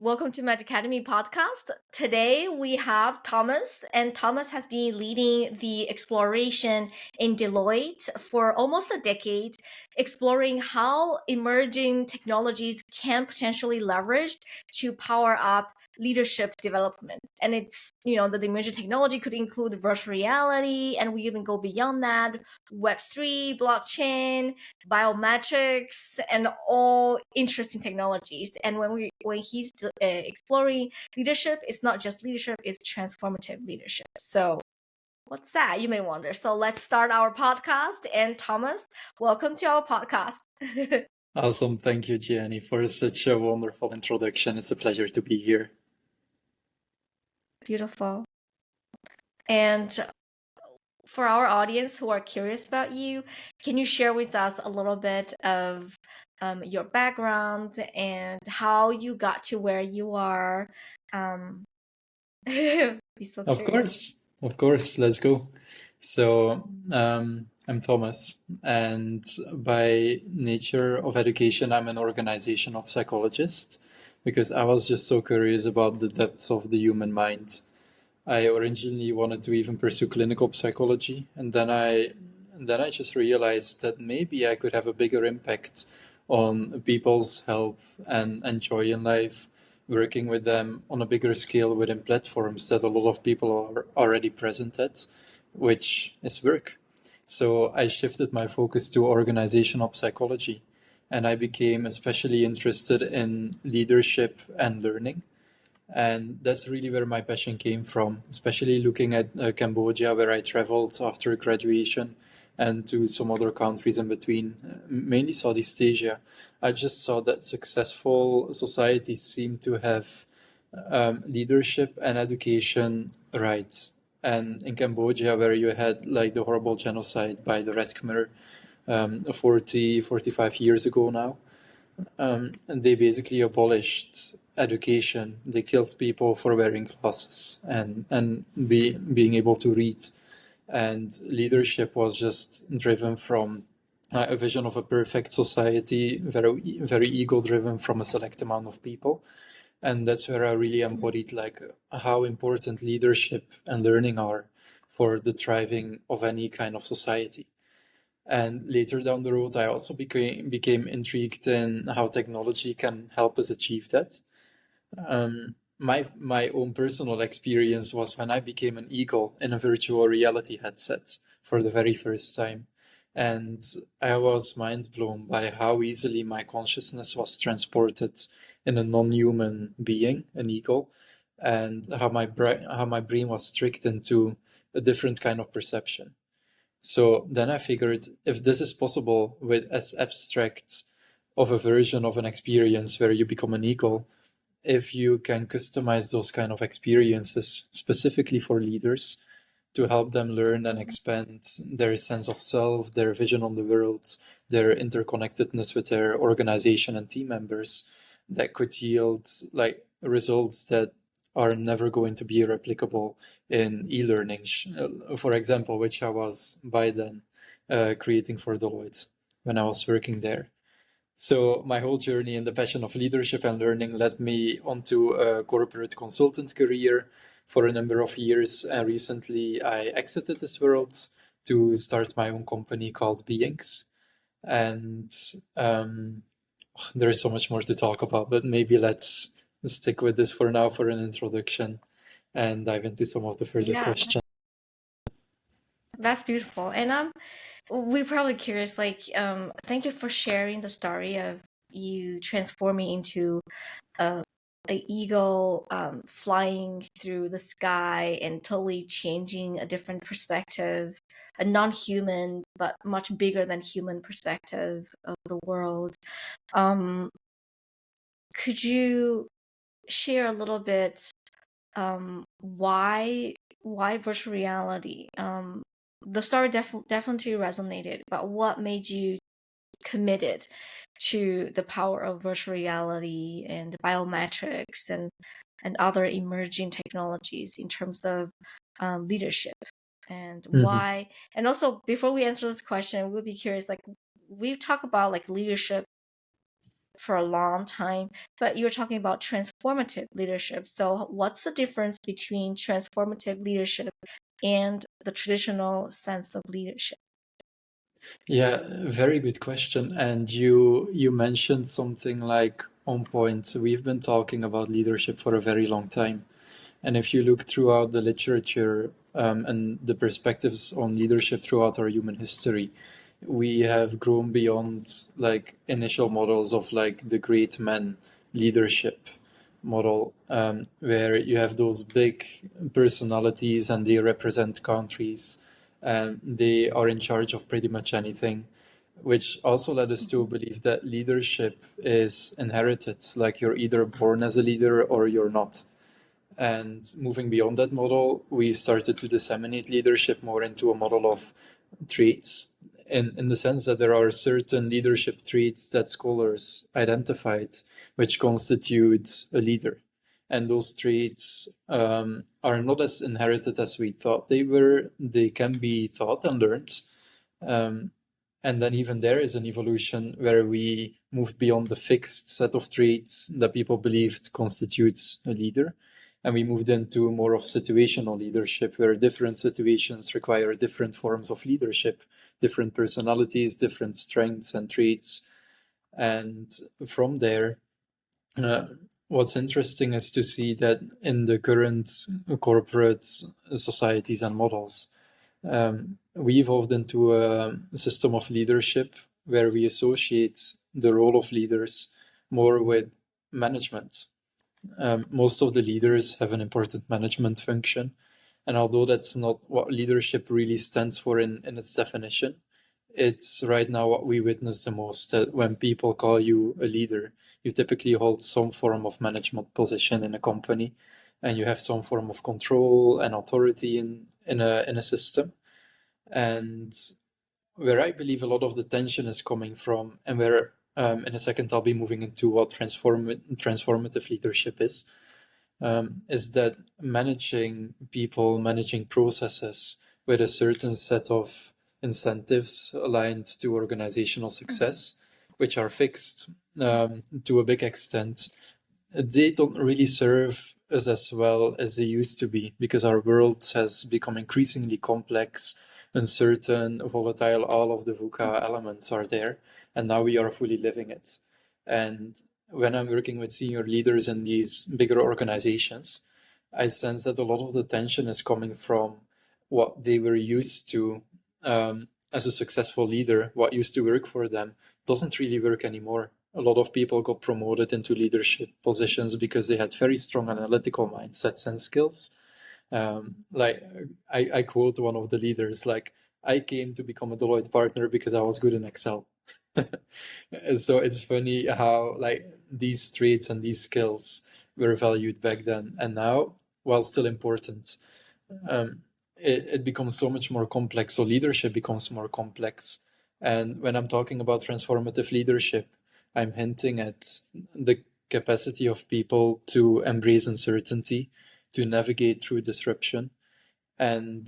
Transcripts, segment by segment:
Welcome to Magic Academy podcast. Today we have Thomas, and Thomas has been leading the exploration in Deloitte for almost a decade, exploring how emerging technologies can potentially leverage to power up leadership development. And it's, the emerging technology could include virtual reality, and we even go beyond that, Web3, blockchain, biometrics, and all interesting technologies. And when he's exploring leadership, it's not just leadership, it's transformative leadership. So what's that, you may wonder? So let's start our podcast. And Thomas, welcome to our podcast. Awesome. Thank you, Gianni, for such a wonderful introduction. It's a pleasure to be here. Beautiful. And for our audience who are curious about you, can you share with us a little bit of your background and how you got to where you are? Be so curious. Of course, let's go. So, I'm Thomas, and by nature of education, I'm an organizational psychologist because I was just so curious about the depths of the human mind. I originally wanted to even pursue clinical psychology, and then I just realized that maybe I could have a bigger impact on people's health and joy in life, working with them on a bigger scale within platforms that a lot of people are already present at, which is work. So I shifted my focus to organizational psychology, and I became especially interested in leadership and learning. And that's really where my passion came from, especially looking at Cambodia, where I traveled after graduation, and to some other countries in between, mainly Southeast Asia. I just saw that successful societies seem to have leadership and education right. And in Cambodia, where you had like the horrible genocide by the Red Khmer 45 years ago now, and they basically abolished education. They killed people for wearing glasses and being able to read. And leadership was just driven from a vision of a perfect society, very ego driven from a select amount of people. And that's where I really embodied like how important leadership and learning are for the thriving of any kind of society. And later down the road, I also became intrigued in how technology can help us achieve that. My own personal experience was when I became an eagle in a virtual reality headset for the very first time. And I was mind blown by how easily my consciousness was transported in a non-human being, an eagle, and how my brain was tricked into a different kind of perception. So then I figured if this is possible with as abstract of a version of an experience where you become an eagle, if you can customize those kind of experiences specifically for leaders to help them learn and expand their sense of self, their vision on the world, their interconnectedness with their organization and team members, that could yield like results that are never going to be replicable in e-learning, for example, which I was by then creating for Deloitte when I was working there. So my whole journey in the passion of leadership and learning led me onto a corporate consultant career for a number of years. And recently I exited this world to start my own company called Beings. And there is so much more to talk about, but maybe let's stick with this for now for an introduction and dive into some of the further questions. That's beautiful. And we're probably curious, thank you for sharing the story of you transforming into a eagle, flying through the sky and totally changing a different perspective, a non-human but much bigger than human perspective of the world. Could you share a little bit why virtual reality? The story definitely resonated, but what made you committed to the power of virtual reality and biometrics and other emerging technologies in terms of leadership, and why? And also, before we answer this question, we'll be curious, like we've talked about like leadership for a long time, but you're talking about transformative leadership. So what's the difference between transformative leadership and the traditional sense of leadership? Yeah, very good question. And you mentioned something like on point. We've been talking about leadership for a very long time. And if you look throughout the literature and the perspectives on leadership throughout our human history, we have grown beyond like initial models of like the great men leadership model, where you have those big personalities and they represent countries and they are in charge of pretty much anything, which also led us to believe that leadership is inherited, like you're either born as a leader or you're not. And moving beyond that model, we started to disseminate leadership more into a model of traits, in the sense that there are certain leadership traits that scholars identified which constitute a leader. And those traits are not as inherited as we thought they were. They can be taught and learned. Um, and then even there is an evolution where we moved beyond the fixed set of traits that people believed constitutes a leader. And we moved into more of situational leadership, where different situations require different forms of leadership, different personalities, different strengths and traits. And from there, uh, what's interesting is to see that in the current corporate societies and models, we evolved into a system of leadership where we associate the role of leaders more with management. Most of the leaders have an important management function. And although that's not what leadership really stands for in its definition, it's right now what we witness the most. That when people call you a leader, you typically hold some form of management position in a company and you have some form of control and authority in a system. And where I believe a lot of the tension is coming from, and where in a second I'll be moving into what transformative leadership is that managing people, managing processes with a certain set of incentives aligned to organizational success, which are fixed to a big extent, they don't really serve us as well as they used to be, because our world has become increasingly complex, uncertain, volatile. All of the VUCA elements are there, and now we are fully living it. And when I'm working with senior leaders in these bigger organizations, I sense that a lot of the tension is coming from what they were used to as a successful leader. What used to work for them doesn't really work anymore. A lot of people got promoted into leadership positions because they had very strong analytical mindsets and skills. Like I quote one of the leaders, like, I came to become a Deloitte partner because I was good in Excel. And so it's funny how like these traits and these skills were valued back then, and now, while still important, it becomes so much more complex. So leadership becomes more complex. And when I'm talking about transformative leadership, I'm hinting at the capacity of people to embrace uncertainty, to navigate through disruption, and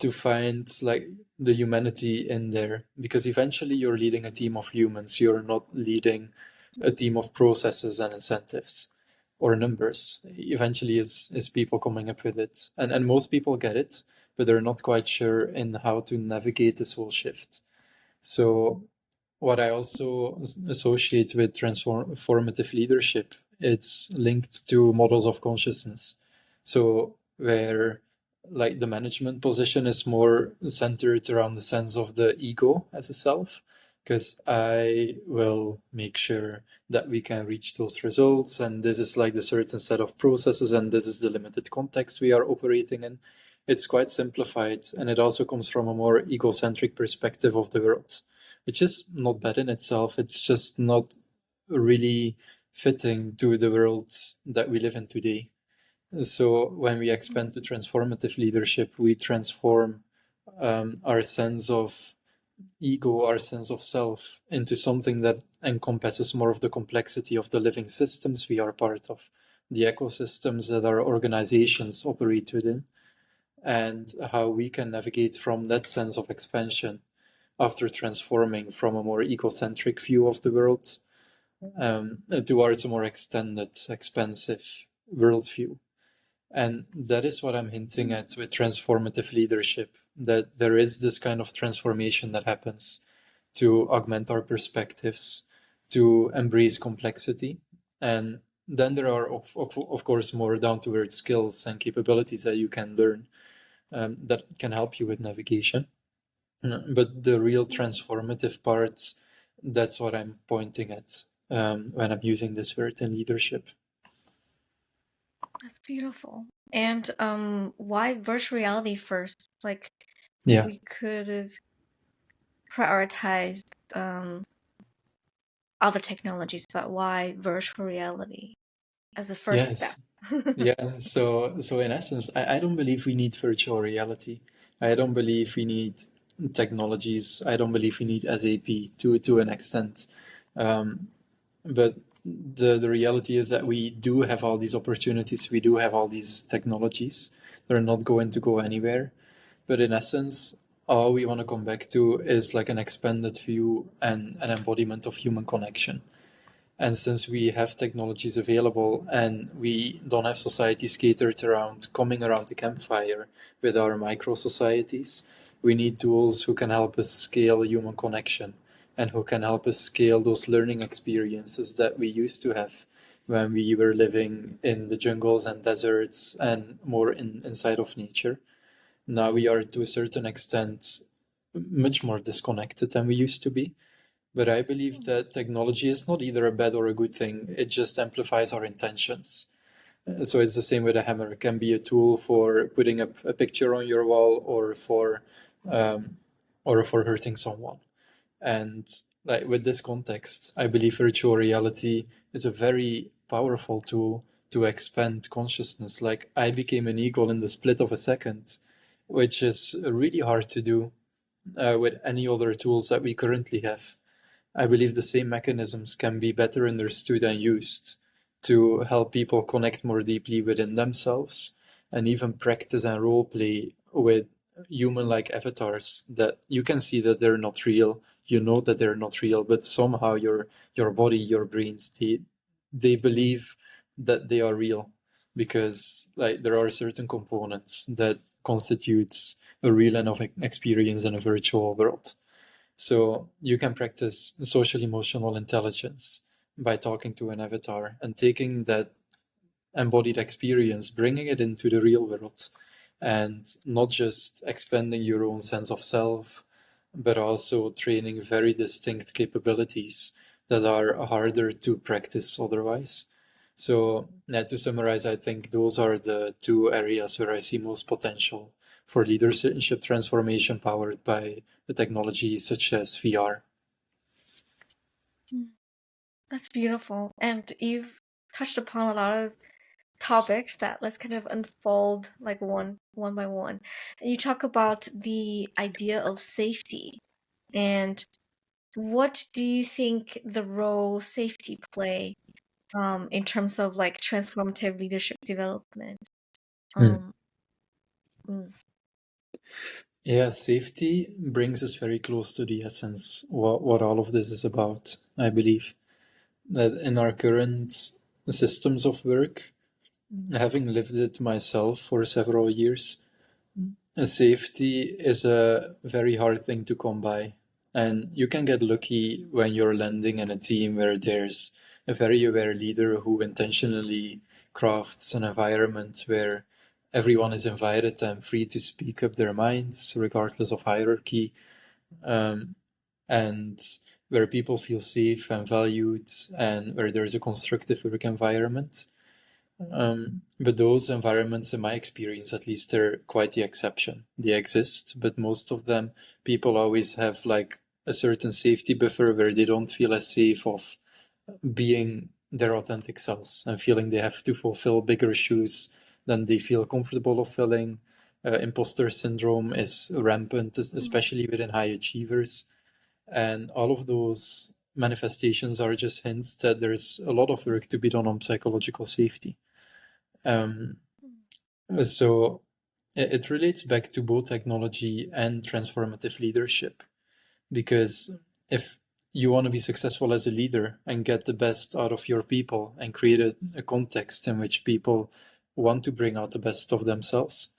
to find like the humanity in there. Because eventually you're leading a team of humans, you're not leading a team of processes and incentives or numbers. Eventually is people coming up with it, and most people get it, but they're not quite sure in how to navigate this whole shift. So what I also associate with transformative leadership, it's linked to models of consciousness. So where like the management position is more centered around the sense of the ego as a self, because I will make sure that we can reach those results, and this is like the certain set of processes, and this is the limited context we are operating in. It's quite simplified, and it also comes from a more egocentric perspective of the world, which is not bad in itself. It's just not really fitting to the world that we live in today. So when we expand to transformative leadership, we transform our sense of ego, our sense of self, into something that encompasses more of the complexity of the living systems we are part of, the ecosystems that our organizations operate within, and how we can navigate from that sense of expansion after transforming from a more egocentric view of the world towards a more extended, expansive worldview. And that is what I'm hinting at with transformative leadership, that there is this kind of transformation that happens to augment our perspectives, to embrace complexity. And then there are, of course, more down to earth skills and capabilities that you can learn that can help you with navigation. But the real transformative part, that's what I'm pointing at when I'm using this word in leadership. That's beautiful. And why virtual reality first? Like Yeah. we could have prioritized other technologies, but why virtual reality as a first step? Yes. Yeah. So in essence, I don't believe we need virtual reality. I don't believe we need technologies. I don't believe we need SAP to an extent. Um, but the reality is that we do have all these opportunities. We do have all these technologies. They're not going to go anywhere. But in essence, all we want to come back to is like an expanded view and an embodiment of human connection. And since we have technologies available and we don't have societies catered around coming around the campfire with our micro societies, we need tools who can help us scale human connection and who can help us scale those learning experiences that we used to have when we were living in the jungles and deserts and more inside of nature. Now we are to a certain extent much more disconnected than we used to be. But I believe that technology is not either a bad or a good thing. It just amplifies our intentions. So it's the same with a hammer. It can be a tool for putting up a picture on your wall um, or for hurting someone. And like with this context, I believe virtual reality is a very powerful tool to expand consciousness. Like I became an eagle in the split of a second, which is really hard to do with any other tools that we currently have. I believe the same mechanisms can be better understood and used to help people connect more deeply within themselves and even practice and role play with human like avatars that you can see that they're not real. You know that they're not real, but somehow your body, your brains, they believe that they are real because like there are certain components that constitutes a real enough experience in a virtual world. So you can practice social emotional intelligence by talking to an avatar and taking that embodied experience, bringing it into the real world, and not just expanding your own sense of self, but also training very distinct capabilities that are harder to practice otherwise. So, yeah, to summarize, I think those are the two areas where I see most potential for leadership transformation powered by the technologies such as VR. That's beautiful. And you've touched upon a lot of topics that let's kind of unfold like one by one. And you talk about the idea of safety. And what do you think the role safety play in terms of like transformative leadership development? Hmm. Um, mm, Yeah, safety brings us very close to the essence, what all of this is about, I believe. That in our current systems of work, having lived it myself for several years, safety is a very hard thing to come by. And you can get lucky when you're landing in a team where there's a very aware leader who intentionally crafts an environment where everyone is invited and free to speak up their minds, regardless of hierarchy, um, and where people feel safe and valued, and where there's a constructive work environment. But those environments, in my experience at least, they're quite the exception. They exist, but most of them, people always have like a certain safety buffer where they don't feel as safe of being their authentic selves and feeling they have to fulfill bigger shoes than they feel comfortable of filling. Imposter syndrome is rampant, mm, especially within high achievers. And all of those manifestations are just hints that there's a lot of work to be done on psychological safety. Um, so it relates back to both technology and transformative leadership because if you want to be successful as a leader and get the best out of your people and create a context in which people want to bring out the best of themselves.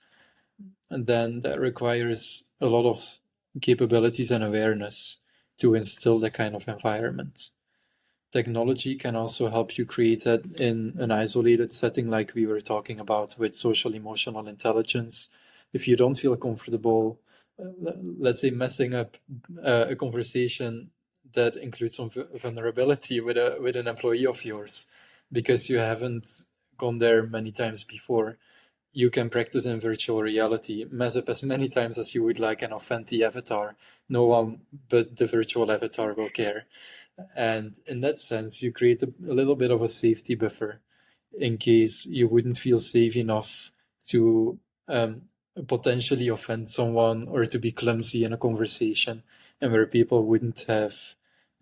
And then that requires a lot of capabilities and awareness to instill that kind of environment. Technology can also help you create that in an isolated setting, like we were talking about with social emotional intelligence. If you don't feel comfortable, let's say, messing up a conversation that includes some vulnerability with an employee of yours because you haven't gone there many times before, you can practice in virtual reality, mess up as many times as you would like, and offend the avatar. No one but the virtual avatar will care. And in that sense, you create a little bit of a safety buffer in case you wouldn't feel safe enough to potentially offend someone or to be clumsy in a conversation, and where people wouldn't have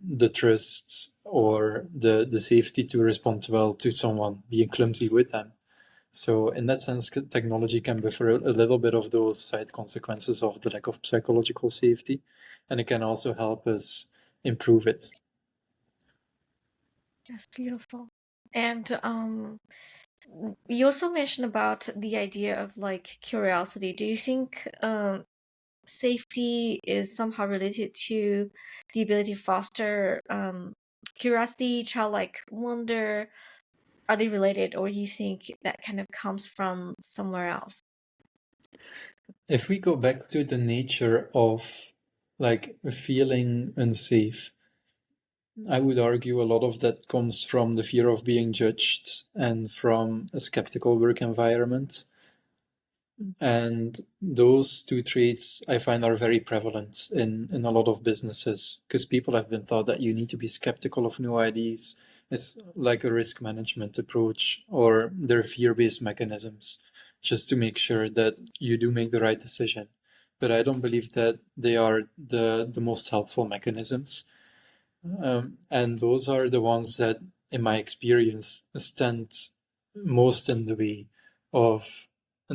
the trust or the safety to respond well to someone being clumsy with them. So in that sense, technology can buffer a little bit of those side consequences of the lack of psychological safety, and it can also help us improve it. That's beautiful. And you also mentioned about the idea of like curiosity. Do you think safety is somehow related to the ability to foster curiosity, childlike wonder? Are they related, or you think that kind of comes from somewhere else? If we go back to the nature of like feeling unsafe, I would argue a lot of that comes from the fear of being judged and from a skeptical work environment. And those two traits I find are very prevalent in a lot of businesses because people have been taught that you need to be skeptical of new ideas. It's like a risk management approach or their fear-based mechanisms just to make sure that you do make the right decision. But I don't believe that they are the most helpful mechanisms. And those are the ones that, in my experience, stand most in the way of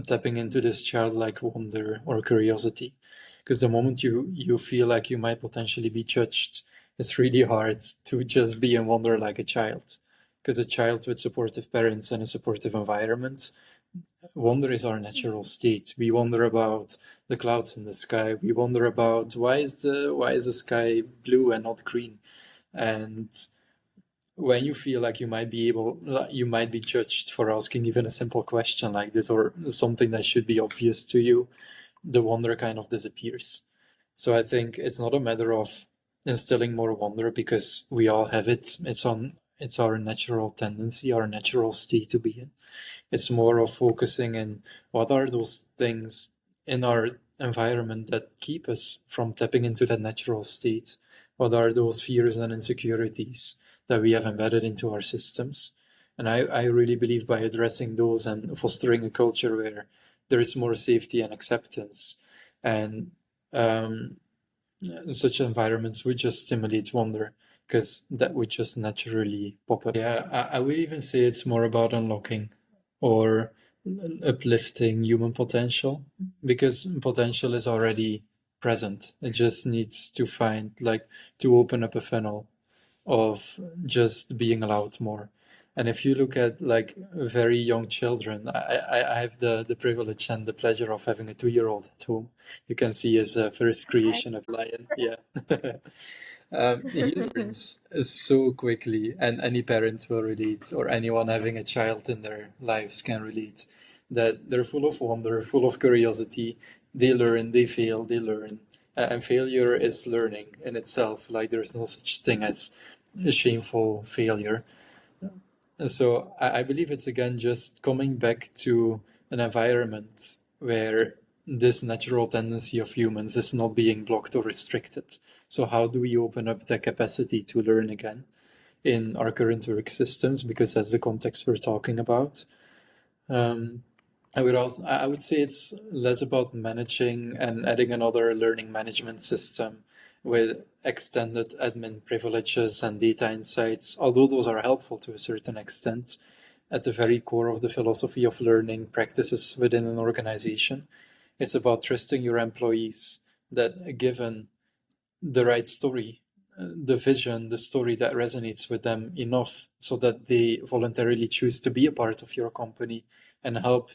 tapping into this childlike wonder or curiosity. Because the moment you feel like you might potentially be judged, it's really hard to just be in wonder like a child. Because a child with supportive parents and a supportive environment, wonder is our natural state. We wonder about the clouds in the sky. We wonder about why is the sky blue and not green? And when you feel like you might be judged for asking even a simple question like this or something that should be obvious to you, the wonder kind of disappears. So I think it's not a matter of instilling more wonder because we all have it. It's our natural tendency, our natural state to be in. It's more of focusing in what are those things in our environment that keep us from tapping into that natural state. What are those fears and insecurities that we have embedded into our systems? And I really believe by addressing those and fostering a culture where there is more safety and acceptance, and such environments would just stimulate wonder because that would just naturally pop up. Yeah, I would even say it's more about unlocking or uplifting human potential because potential is already present. It just needs to find, like, to open up a funnel of just being allowed more. And if you look at like very young children, I have the privilege and the pleasure of having a 2-year-old at home. You can see his first Hi. creation of lion. Yeah. He learns so quickly, and any parent will relate, or anyone having a child in their lives can relate, that they're full of wonder, full of curiosity. They learn, they fail, they learn. And failure is learning in itself. Like there's no such thing as a shameful failure. And so I believe it's again just coming back to an environment where this natural tendency of humans is not being blocked or restricted. So how do we open up the capacity to learn again in our current work systems? Because that's the context we're talking about. Um, I would say it's less about managing and adding another learning management system with extended admin privileges and data insights, although those are helpful to a certain extent. At the very core of the philosophy of learning practices within an organization, it's about trusting your employees that given the right story the vision, the story that resonates with them enough so that they voluntarily choose to be a part of your company and help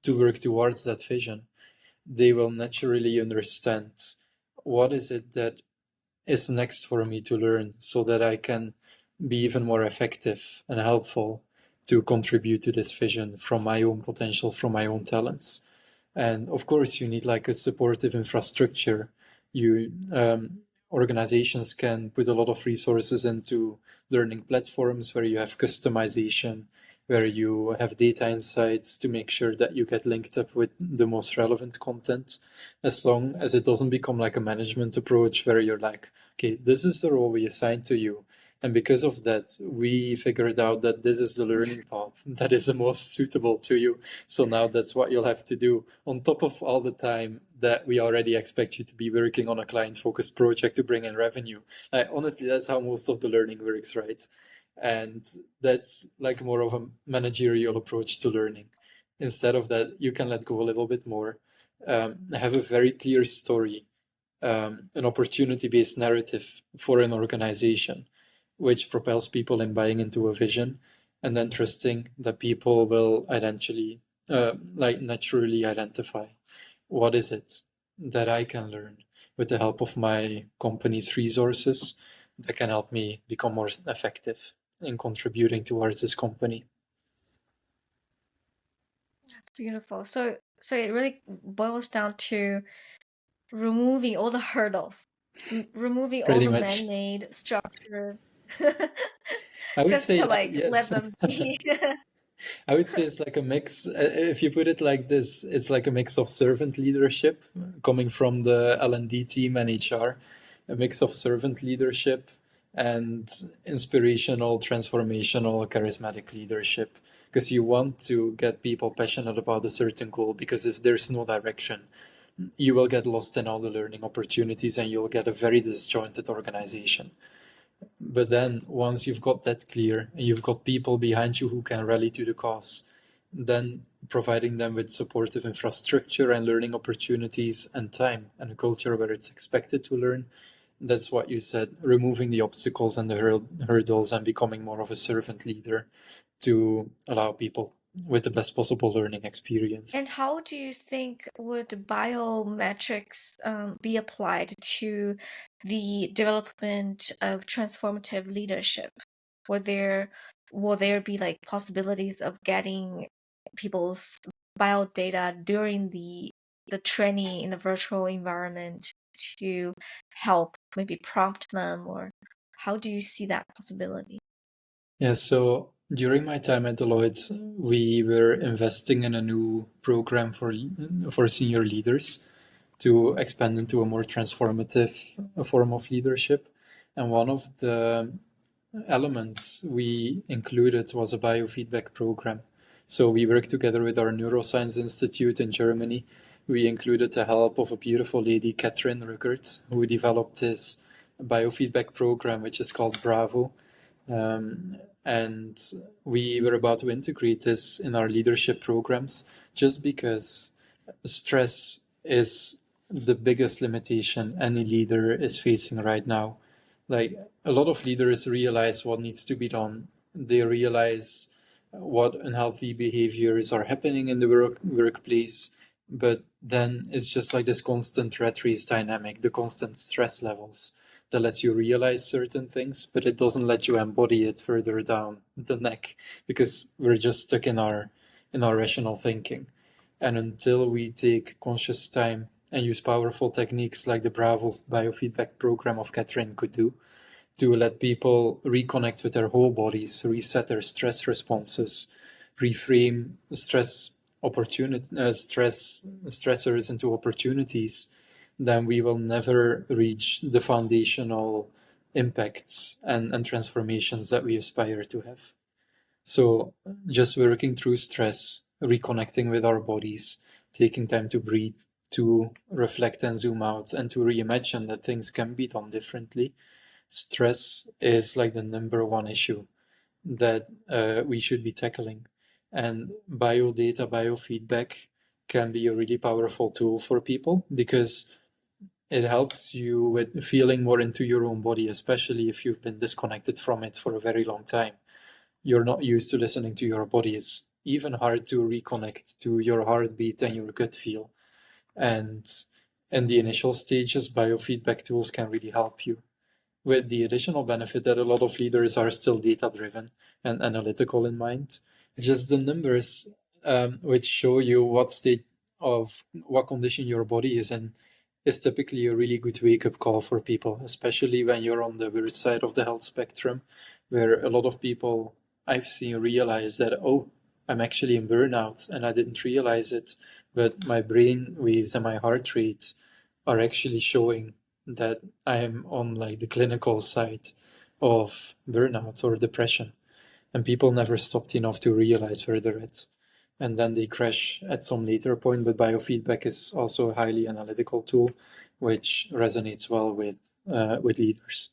to work towards that vision, they will naturally understand what is it that is next for me to learn so that I can be even more effective and helpful to contribute to this vision from my own potential, from my own talents. And of course, you need like a supportive infrastructure. You Organizations can put a lot of resources into learning platforms where you have customization, where you have data insights to make sure that you get linked up with the most relevant content, as long as it doesn't become like a management approach where you're like, okay, this is the role we assigned to you. And because of that, we figured out that this is the learning path that is the most suitable to you. So now that's what you'll have to do on top of all the time that we already expect you to be working on a client-focused project to bring in revenue. Honestly, that's how most of the learning works, right? And that's like more of a managerial approach to learning. Instead of that, you can let go a little bit more, have a very clear story, an opportunity-based narrative for an organization, which propels people in buying into a vision, and then trusting that people will eventually, like naturally identify what is it that I can learn with the help of my company's resources that can help me become more effective in contributing towards this company. That's beautiful. So it really boils down to removing all the hurdles, removing all Pretty the much. man-made structure, I would just to say like let yes. them be. I would say it's like a mix. If you put it like this, it's like a mix of servant leadership coming from the L&D team and HR, a mix of servant leadership and inspirational, transformational, charismatic leadership. Because you want to get people passionate about a certain goal, because if there's no direction, you will get lost in all the learning opportunities and you'll get a very disjointed organization. But then once you've got that clear and you've got people behind you who can rally to the cause, then providing them with supportive infrastructure and learning opportunities and time and a culture where it's expected to learn, that's what you said, removing the obstacles and the hurdles and becoming more of a servant leader to allow people with the best possible learning experience. And how do you think would biometrics be applied to the development of transformative leadership? Will there be like possibilities of getting people's bio data during the training in a virtual environment to help maybe prompt them, or how do you see that possibility? Yeah, so during my time at Deloitte, we were investing in a new program for senior leaders to expand into a more transformative form of leadership. And one of the elements we included was a biofeedback program. So we worked together with our Neuroscience Institute in Germany. We included the help of a beautiful lady, Catherine Ruckert, who developed this biofeedback program, which is called Bravo. And we were about to integrate this in our leadership programs just because stress is the biggest limitation any leader is facing right now. Like a lot of leaders realize what needs to be done. They realize what unhealthy behaviors are happening in the workplace, but then it's just like this constant rat race dynamic, the constant stress levels that lets you realize certain things, but it doesn't let you embody it further down the neck because we're just stuck in our rational thinking. And until we take conscious time and use powerful techniques like the Bravo biofeedback program of Catherine could do to let people reconnect with their whole bodies, reset their stress responses, reframe stressors into opportunities, then we will never reach the foundational impacts and transformations that we aspire to have. So just working through stress, reconnecting with our bodies, taking time to breathe, to reflect and zoom out, and to reimagine that things can be done differently. Stress is like the number one issue that we should be tackling. And biodata, biofeedback can be a really powerful tool for people because it helps you with feeling more into your own body, especially if you've been disconnected from it for a very long time. You're not used to listening to your body. It's even hard to reconnect to your heartbeat and your gut feel. And in the initial stages, biofeedback tools can really help you, with the additional benefit that a lot of leaders are still data driven and analytical in mind. Just the numbers, which show you what state of what condition your body is in, is typically a really good wake up call for people, especially when you're on the worst side of the health spectrum, where a lot of people I've seen realize that, oh, I'm actually in burnout and I didn't realize it, but my brain waves and my heart rate are actually showing that I'm on like the clinical side of burnout or depression. And people never stopped enough to realize further it. And then they crash at some later point. But biofeedback is also a highly analytical tool, which resonates well with leaders.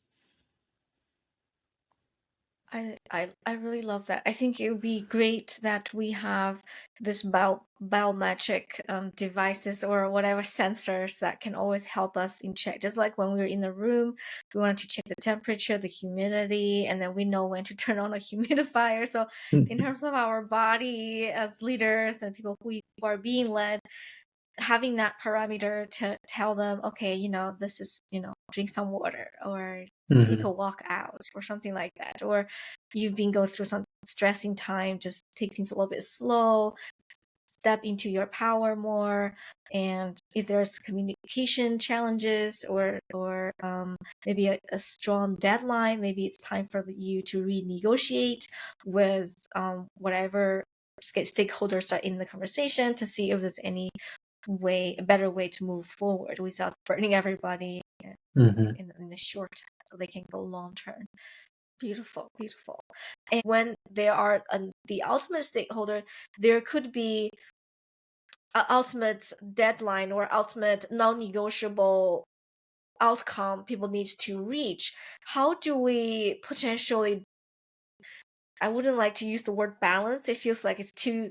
I really love that. I think it would be great that we have this biometric devices or whatever sensors that can always help us in check. Just like when we're in the room, we want to check the temperature, the humidity, and then we know when to turn on a humidifier. So in terms of our body as leaders and people who are being led, having that parameter to tell them, okay, this is, drink some water or take a walk out or something like that. Or you've been going through some stressing time, just take things a little bit slow, step into your power more. And if there's communication challenges or maybe a strong deadline, maybe it's time for you to renegotiate with whatever stakeholders are in the conversation to see if there's a better way to move forward without burning everybody in the short term, so they can go long term. Beautiful. And when there are the ultimate stakeholder, there could be an ultimate deadline or ultimate non-negotiable outcome people need to reach. How do we potentially, I wouldn't like to use the word balance. It feels like it's too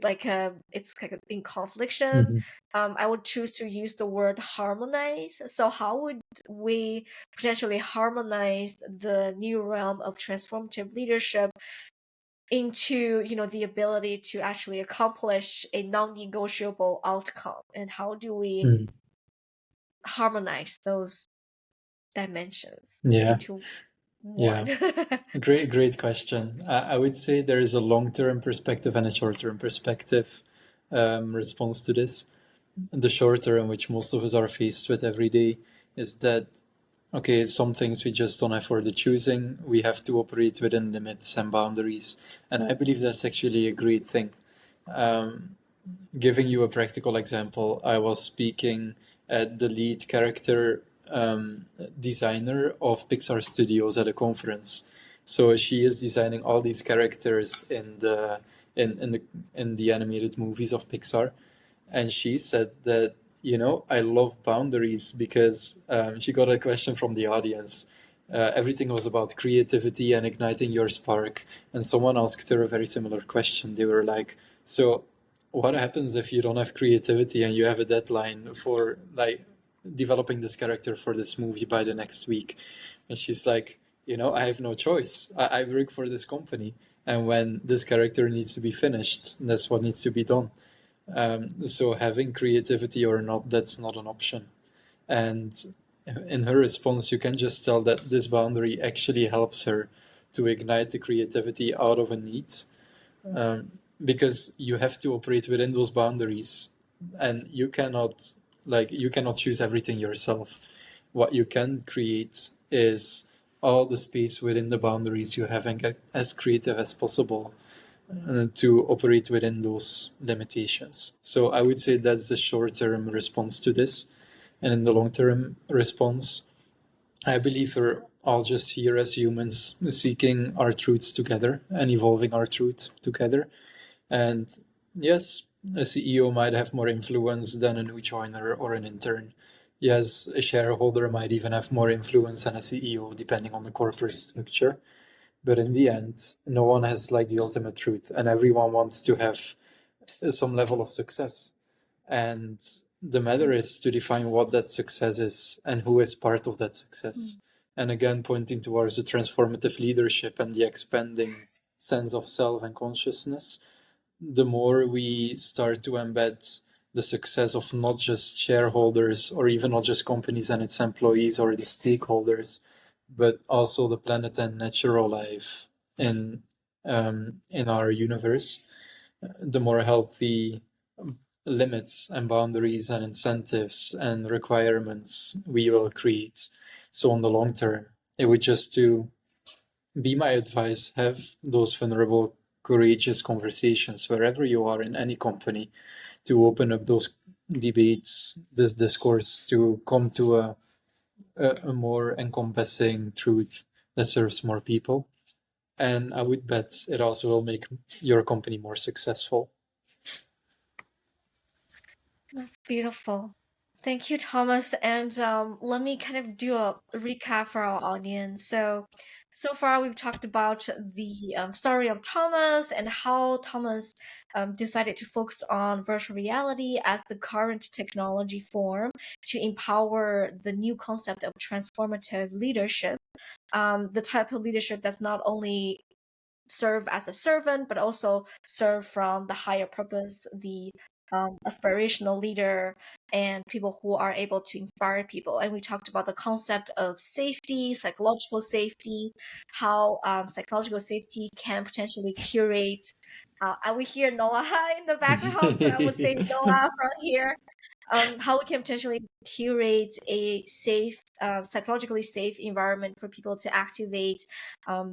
it's like in confliction. I would choose to use the word harmonize. So how would we potentially harmonize the new realm of transformative leadership into, the ability to actually accomplish a non-negotiable outcome? And how do we harmonize those dimensions Yeah. into Yeah. one? Great question. I would say there is a long-term perspective and a short-term perspective response to this. The short term, which most of us are faced with every day, is that, okay, some things we just don't afford the choosing. We have to operate within limits and boundaries. And I believe that's actually a great thing. Giving you a practical example, I was speaking at the lead character designer of Pixar Studios at a conference. So she is designing all these characters in the animated movies of Pixar, and she said that, I love boundaries because she got a question from the audience. Everything was about creativity and igniting your spark, and someone asked her a very similar question. They were like, so what happens if you don't have creativity and you have a deadline for like developing this character for this movie by the next week? And she's like, I have no choice. I work for this company, and when this character needs to be finished, that's what needs to be done. So having creativity or not, that's not an option. And in her response, you can just tell that this boundary actually helps her to ignite the creativity out of a need, because you have to operate within those boundaries, and you cannot choose everything yourself. What you can create is all the space within the boundaries you have and get as creative as possible to operate within those limitations. So I would say that's the short-term response to this. And in the long-term response, I believe we're all just here as humans seeking our truths together and evolving our truth together. And yes, a CEO might have more influence than a new joiner or an intern. Yes, a shareholder might even have more influence than a CEO, depending on the corporate structure. But in the end, no one has like the ultimate truth, and everyone wants to have some level of success. And the matter is to define what that success is and who is part of that success. And again, pointing towards the transformative leadership and the expanding sense of self and consciousness, the more we start to embed the success of not just shareholders or even not just companies and its employees or the stakeholders, but also the planet and natural life in our universe, the more healthy limits and boundaries and incentives and requirements we will create. So on the long term, it would just to be my advice, have those vulnerable, courageous conversations wherever you are in any company, to open up those debates, this discourse, to come to a more encompassing truth that serves more people. And I would bet it also will make your company more successful. That's beautiful. Thank you, Thomas. And let me kind of do a recap for our audience. So far we've talked about the story of Thomas and how Thomas decided to focus on virtual reality as the current technology form to empower the new concept of transformative leadership, the type of leadership that's not only serve as a servant, but also serve from the higher purpose, the aspirational leader, and people who are able to inspire people. And we talked about the concept of safety, psychological safety, how psychological safety can potentially curate. I would hear Noah in the background, so I would say Noah from here. How we can potentially curate a safe, psychologically safe environment for people to activate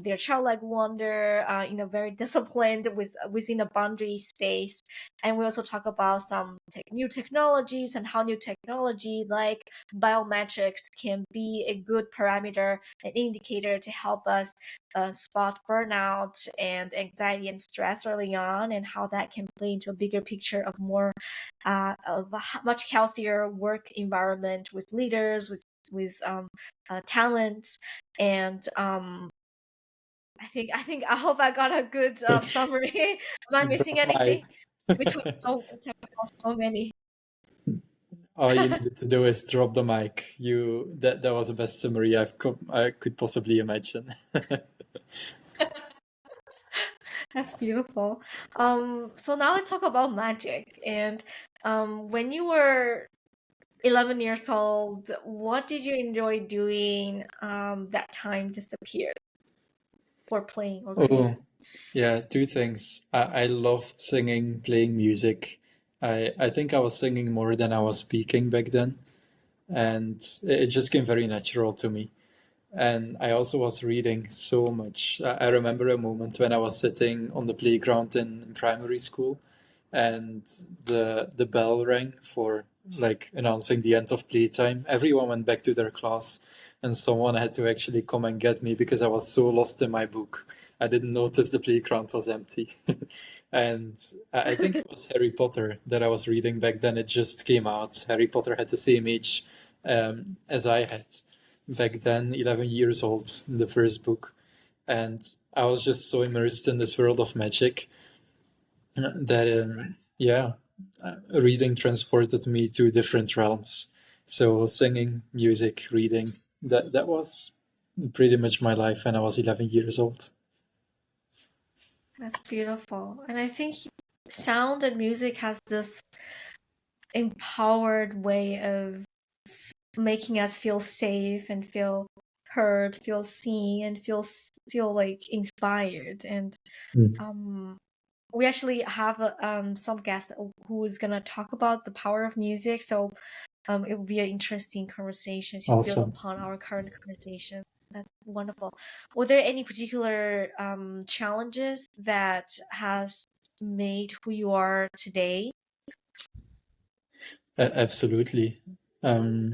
their childlike wonder in a very disciplined within a boundary space. And we also talk about some new technologies and how new technology like biometrics can be a good parameter, an indicator to help us spot burnout and anxiety and stress early on, and how that can play into a bigger picture of more of a much healthier work environment with leaders, with talent, and I hope I got a good summary. Am I missing Drop anything? We talked about so many. All you needed to do is drop the mic. That was the best summary I could possibly imagine. That's beautiful. So now let's talk about magic. And when you were 11 years old, what did you enjoy doing that time disappeared, or playing or Oh, creating? yeah, two things. I loved singing, playing music. I think I was singing more than I was speaking back then, and it just came very natural to me. And I also was reading so much. I remember a moment when I was sitting on the playground in primary school, and the bell rang for like announcing the end of playtime. Everyone went back to their class, and someone had to actually come and get me because I was so lost in my book. I didn't notice the playground was empty. And I think it was Harry Potter that I was reading back then. It just came out. Harry Potter had the same age as I had back then, 11 years old, the first book. And I was just so immersed in this world of magic that, yeah, reading transported me to different realms. So singing, music, reading, that was pretty much my life when I was 11 years old. That's beautiful. And I think sound and music has this empowered way of making us feel safe and feel heard, feel seen, and feel like inspired. And Mm. um, we actually have some guest who is gonna talk about the power of music. So it will be an interesting conversation to build Awesome. upon our current conversation. That's wonderful. Were there any particular challenges that has made who you are today? Absolutely. Um,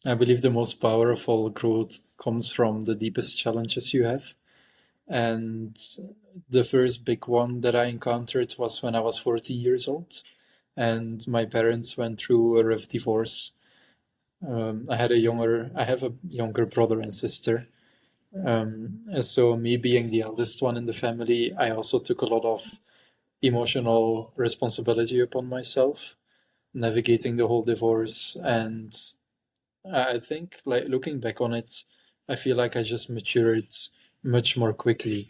I believe the most powerful growth comes from the deepest challenges you have. And the first big one that I encountered was when I was 14 years old, and my parents went through a rough divorce. I have a younger brother and sister. And so me being the eldest one in the family, I also took a lot of emotional responsibility upon myself. navigating the whole divorce. And I think, like, looking back on it, I feel like I just matured much more quickly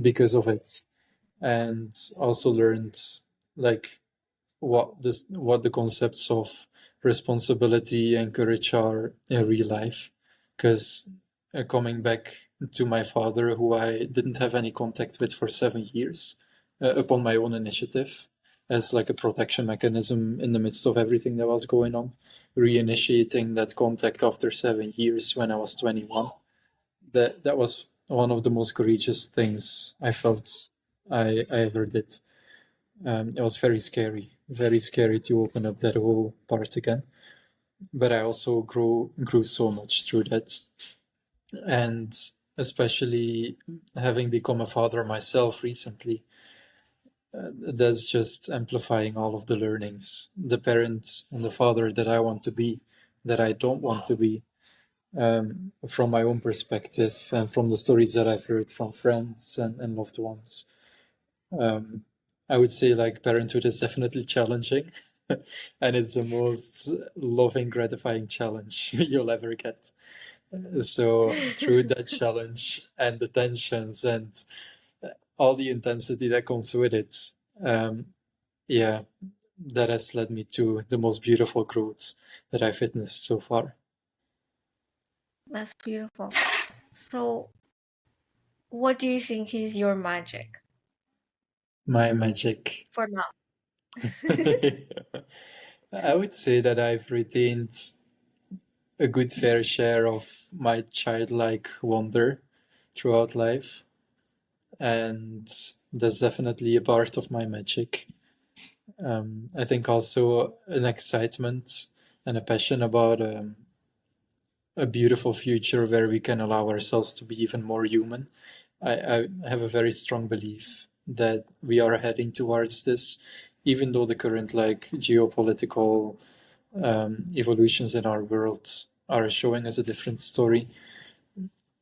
because of it, and also learned like what the concepts of responsibility and courage are in real life. Because coming back to my father, who I didn't have any contact with for 7 years, upon my own initiative, as like a protection mechanism in the midst of everything that was going on, reinitiating that contact after 7 years when I was 21. That was one of the most courageous things I felt I ever did. It was very scary to open up that whole part again. But I also grew so much through that, and especially having become a father myself recently, that's just amplifying all of the learnings. The parent and the father that I want to be, that I don't want to be, from my own perspective and from the stories that I've heard from friends and loved ones. I would say like parenthood is definitely challenging, and it's the most loving, gratifying challenge you'll ever get. So through that challenge and the tensions and all the intensity that comes with it, um, yeah, that has led me to the most beautiful growth that I've witnessed so far. That's beautiful. So, what do you think is your magic My magic. for now? I would say that I've retained a good fair share of my childlike wonder throughout life, and that's definitely a part of my magic. I think also an excitement and a passion about a beautiful future where we can allow ourselves to be even more human. I have a very strong belief that we are heading towards this, even though the current like geopolitical evolutions in our world are showing us a different story.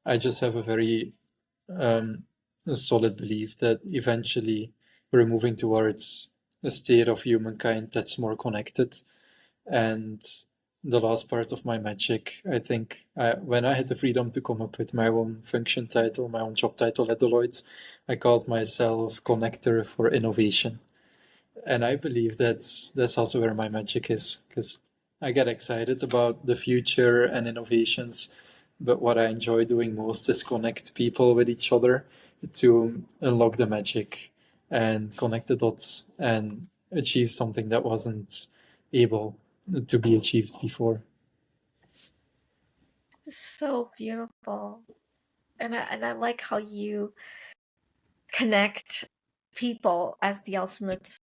I just have a very a solid belief that eventually we're moving towards a state of humankind that's more connected. And the last part of my magic, I think, when I had the freedom to come up with my own function title, my own job title at Deloitte, I called myself Connector for Innovation. And I believe that's also where my magic is, because I get excited about the future and innovations, but what I enjoy doing most is connect people with each other to unlock the magic and connect the dots and achieve something that wasn't able to be achieved before. So beautiful. And I like how you connect people as the ultimate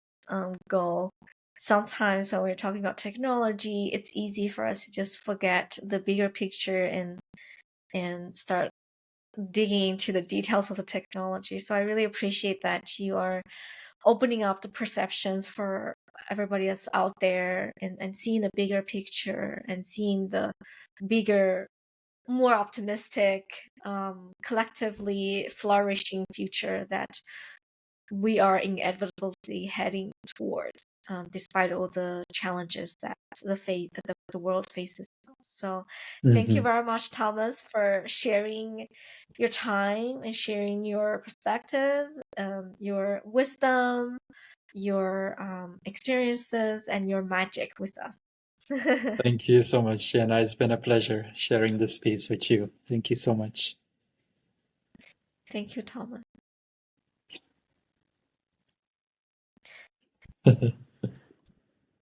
goal. Sometimes when we're talking about technology, it's easy for us to just forget the bigger picture and start digging into the details of the technology. So I really appreciate that you are opening up the perceptions for everybody that's out there and seeing the bigger picture and seeing the bigger, more optimistic, collectively flourishing future that we are inevitably heading towards, despite all the challenges that the world faces. So, thank you Mhm. very much, Thomas, for sharing your time and sharing your perspective, your wisdom, your experiences, and your magic with us. Thank you so much, Shanna. It's been a pleasure sharing this space with you. Thank you so much. Thank you, Thomas.